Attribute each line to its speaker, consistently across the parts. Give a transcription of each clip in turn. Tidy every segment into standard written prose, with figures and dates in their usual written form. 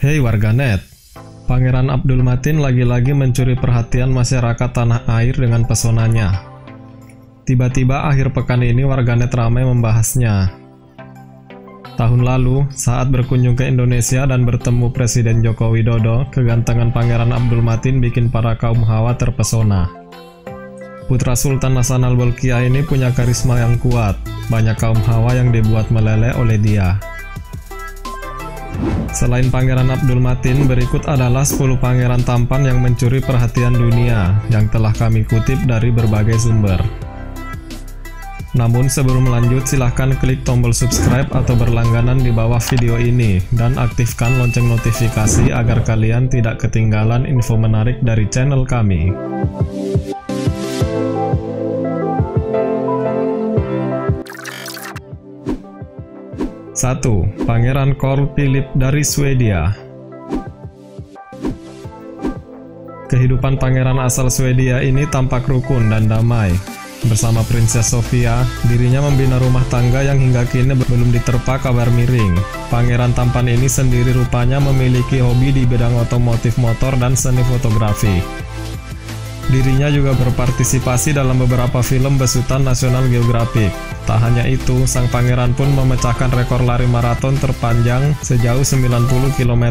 Speaker 1: Hei warganet, Pangeran Abdulmatin lagi-lagi mencuri perhatian masyarakat tanah air dengan pesonanya. Tiba-tiba akhir pekan ini warganet ramai membahasnya. Tahun lalu, saat berkunjung ke Indonesia dan bertemu Presiden Joko Widodo, kegantengan Pangeran Abdulmatin bikin para kaum hawa terpesona. Putra Sultan Hasan al-Bolkiah ini punya karisma yang kuat, banyak kaum hawa yang dibuat meleleh oleh dia. Selain Pangeran Abdulmatin, berikut adalah 10 pangeran tampan yang mencuri perhatian dunia yang telah kami kutip dari berbagai sumber. Namun sebelum lanjut, silahkan klik tombol subscribe atau berlangganan di bawah video ini dan aktifkan lonceng notifikasi agar kalian tidak ketinggalan info menarik dari channel kami. 1. Pangeran Carl Philip dari Swedia. Kehidupan pangeran asal Swedia ini tampak rukun dan damai. Bersama Princess Sofia, dirinya membina rumah tangga yang hingga kini belum diterpa kabar miring. Pangeran tampan ini sendiri rupanya memiliki hobi di bidang otomotif motor dan seni fotografi. Dirinya juga berpartisipasi dalam beberapa film besutan National Geographic. Tak hanya itu, sang pangeran pun memecahkan rekor lari maraton terpanjang sejauh 90 km.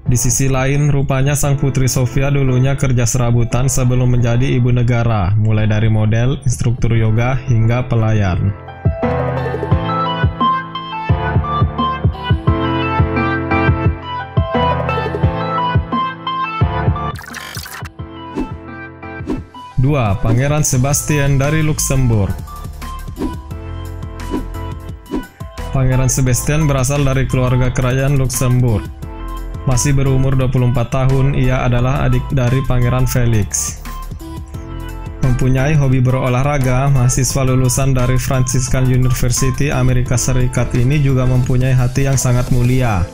Speaker 1: Di sisi lain, rupanya sang putri Sofia dulunya kerja serabutan sebelum menjadi ibu negara, mulai dari model, instruktur yoga, hingga pelayan. Dua, Pangeran Sebastian dari Luxembourg. Pangeran Sebastian berasal dari keluarga kerajaan Luxembourg. Masih berumur 24 tahun, ia adalah adik dari Pangeran Felix. Mempunyai hobi berolahraga, mahasiswa lulusan dari Franciscan University Amerika Serikat ini juga mempunyai hati yang sangat mulia.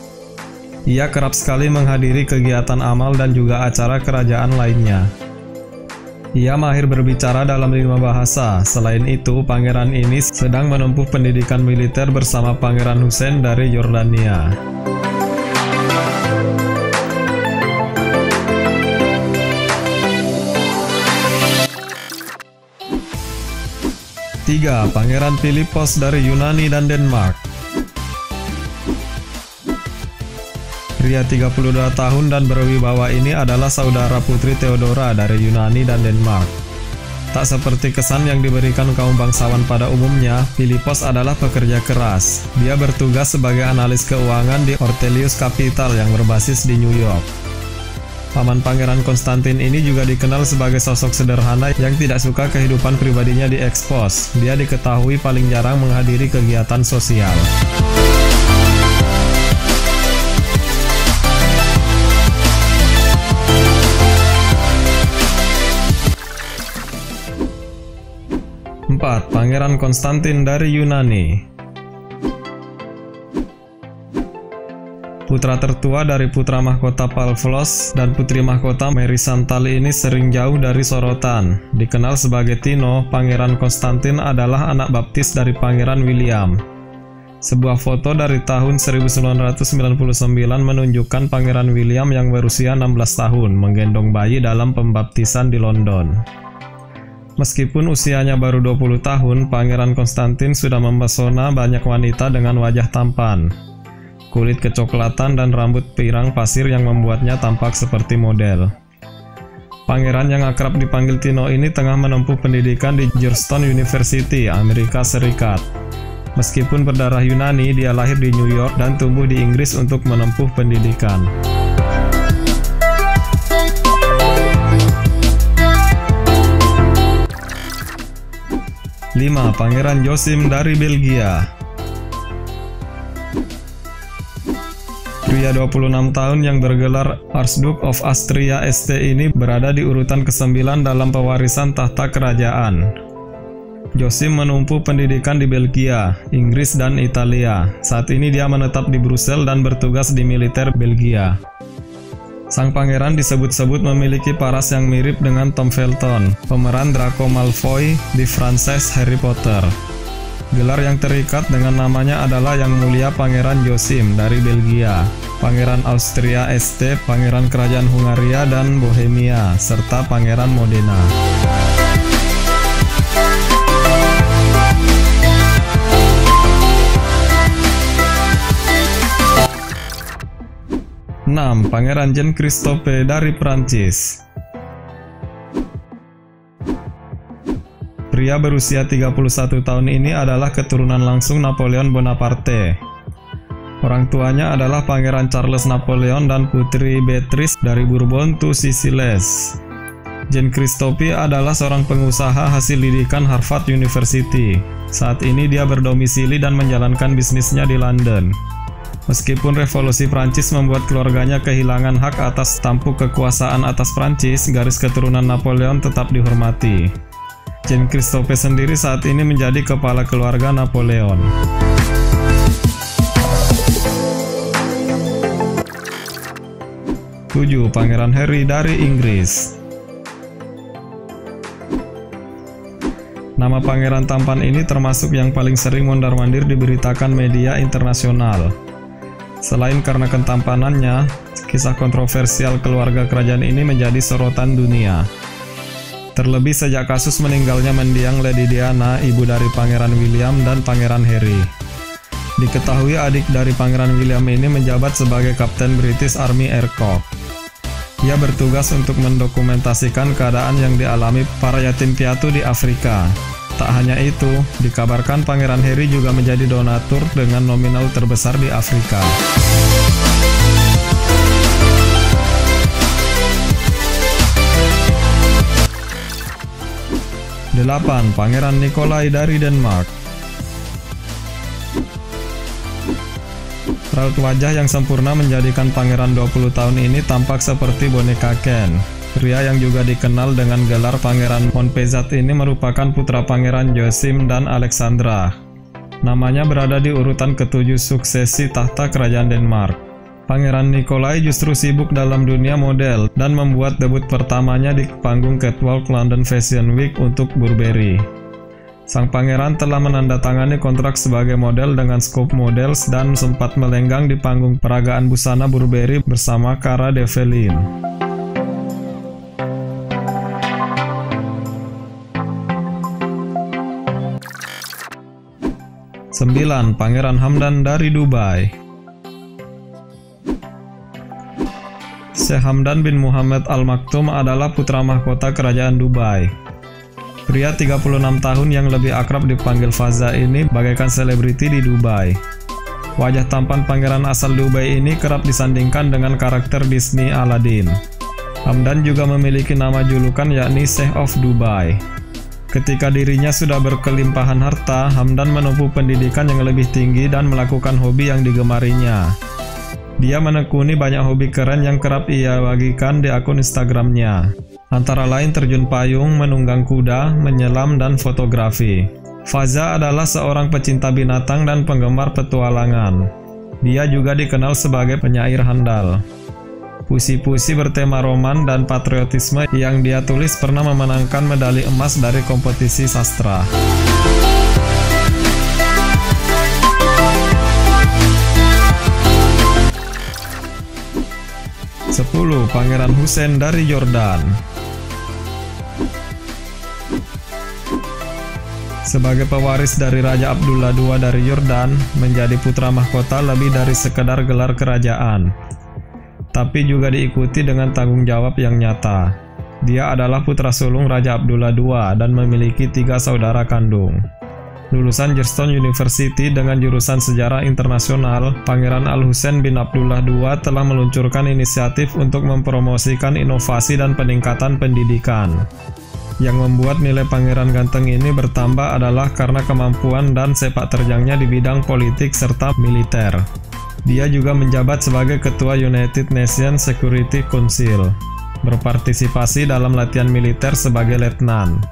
Speaker 1: Ia kerap sekali menghadiri kegiatan amal dan juga acara kerajaan lainnya. Ia mahir berbicara dalam 5 bahasa. Selain itu, pangeran ini sedang menempuh pendidikan militer bersama Pangeran Hussein dari Yordania. Tiga, Pangeran Philippos dari Yunani dan Denmark. Pria 32 tahun dan berwibawa ini adalah saudara putri Theodora dari Yunani dan Denmark. Tak seperti kesan yang diberikan kaum bangsawan pada umumnya, Philippos adalah pekerja keras. Dia bertugas sebagai analis keuangan di Ortelius Capital yang berbasis di New York. Paman Pangeran Konstantin ini juga dikenal sebagai sosok sederhana yang tidak suka kehidupan pribadinya diekspos. Dia diketahui paling jarang menghadiri kegiatan sosial. Empat, Pangeran Konstantin dari Yunani. Putra tertua dari putra mahkota Pavlos dan putri mahkota Mary Santal ini sering jauh dari sorotan. Dikenal sebagai Tino, Pangeran Konstantin adalah anak baptis dari Pangeran William. Sebuah foto dari tahun 1999 menunjukkan Pangeran William yang berusia 16 tahun menggendong bayi dalam pembaptisan di London. Meskipun usianya baru 20 tahun, Pangeran Konstantin sudah mempesona banyak wanita dengan wajah tampan, kulit kecoklatan dan rambut pirang pasir yang membuatnya tampak seperti model. Pangeran yang akrab dipanggil Tino ini tengah menempuh pendidikan di Georgetown University, Amerika Serikat. Meskipun berdarah Yunani, dia lahir di New York dan tumbuh di Inggris untuk menempuh pendidikan. 5. Pangeran Joachim dari Belgia. Pria 26 tahun yang bergelar Archduke of Austria ST ini berada di urutan ke-9 dalam pewarisan tahta kerajaan. Joachim menempuh pendidikan di Belgia, Inggris, dan Italia. Saat ini dia menetap di Brussels dan bertugas di militer Belgia. Sang pangeran disebut-sebut memiliki paras yang mirip dengan Tom Felton, pemeran Draco Malfoy di franchise Harry Potter. Gelar yang terikat dengan namanya adalah Yang Mulia Pangeran Joachim dari Belgia, Pangeran Austria Este, Pangeran Kerajaan Hungaria dan Bohemia, serta Pangeran Modena. Pangeran Jean Christophe dari Prancis. Pria berusia 31 tahun ini adalah keturunan langsung Napoleon Bonaparte. Orang tuanya adalah Pangeran Charles Napoleon dan Putri Beatrice dari Bourbon to Sicilese. Jean Christophe adalah seorang pengusaha hasil didikan Harvard University. Saat ini dia berdomisili dan menjalankan bisnisnya di London. Meskipun revolusi Prancis membuat keluarganya kehilangan hak atas tampuk kekuasaan atas Prancis, garis keturunan Napoleon tetap dihormati. Jean Christophe sendiri saat ini menjadi kepala keluarga Napoleon. Pangeran Harry dari Inggris. Nama pangeran tampan ini termasuk yang paling sering mondar-mandir diberitakan media internasional. Selain karena ketampanannya, kisah kontroversial keluarga kerajaan ini menjadi sorotan dunia. Terlebih sejak kasus meninggalnya mendiang Lady Diana, ibu dari Pangeran William dan Pangeran Harry. Diketahui adik dari Pangeran William ini menjabat sebagai Kapten British Army Air Corps. Ia bertugas untuk mendokumentasikan keadaan yang dialami para yatim piatu di Afrika. Tak hanya itu, dikabarkan Pangeran Harry juga menjadi donatur dengan nominal terbesar di Afrika. Pangeran Nikolai dari Denmark. Raut wajah yang sempurna menjadikan pangeran 20 tahun ini tampak seperti boneka Ken. Pria yang juga dikenal dengan gelar Pangeran Montpezat ini merupakan putra Pangeran Joachim dan Alexandra. Namanya berada di urutan ke-7 suksesi tahta kerajaan Denmark. Pangeran Nikolai justru sibuk dalam dunia model dan membuat debut pertamanya di panggung Catwalk London Fashion Week untuk Burberry. Sang pangeran telah menandatangani kontrak sebagai model dengan Scope Models dan sempat melenggang di panggung peragaan busana Burberry bersama Cara Delevingne. Pangeran Hamdan dari Dubai. Sheikh Hamdan bin Muhammad Al Maktoum adalah putra mahkota kerajaan Dubai. Pria 36 tahun yang lebih akrab dipanggil Faza ini bagaikan selebriti di Dubai. Wajah tampan pangeran asal Dubai ini kerap disandingkan dengan karakter Disney Aladdin. Hamdan juga memiliki nama julukan yakni Sheikh of Dubai. Ketika dirinya sudah berkelimpahan harta, Hamdan menempuh pendidikan yang lebih tinggi dan melakukan hobi yang digemarinya. Dia menekuni banyak hobi keren yang kerap ia bagikan di akun Instagramnya. Antara lain terjun payung, menunggang kuda, menyelam, dan fotografi. Faza adalah seorang pecinta binatang dan penggemar petualangan. Dia juga dikenal sebagai penyair handal. Puisi-puisi bertema roman dan patriotisme yang dia tulis pernah memenangkan medali emas dari kompetisi sastra. Pangeran Hussein dari Yordan. Sebagai pewaris dari Raja Abdullah II dari Yordan, menjadi putra mahkota lebih dari sekedar gelar kerajaan, tapi juga diikuti dengan tanggung jawab yang nyata. Dia adalah putra sulung Raja Abdullah II dan memiliki 3 saudara kandung. Lulusan Georgetown University dengan jurusan Sejarah Internasional, Pangeran Al-Hussein bin Abdullah II telah meluncurkan inisiatif untuk mempromosikan inovasi dan peningkatan pendidikan. Yang membuat nilai Pangeran Ganteng ini bertambah adalah karena kemampuan dan sepak terjangnya di bidang politik serta militer. Dia juga menjabat sebagai Ketua United Nations Security Council, berpartisipasi dalam latihan militer sebagai letnan,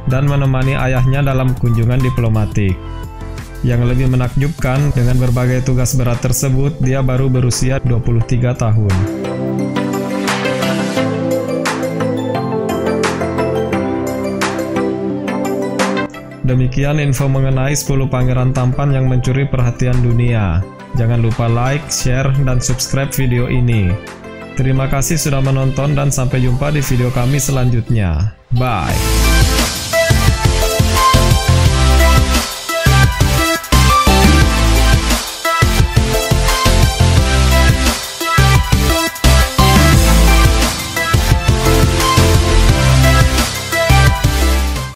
Speaker 1: dan menemani ayahnya dalam kunjungan diplomatik. Yang lebih menakjubkan, dengan berbagai tugas berat tersebut, dia baru berusia 23 tahun. Demikian info mengenai 10 pangeran tampan yang mencuri perhatian dunia. Jangan lupa like, share, dan subscribe video ini. Terima kasih sudah menonton dan sampai jumpa di video kami selanjutnya. Bye.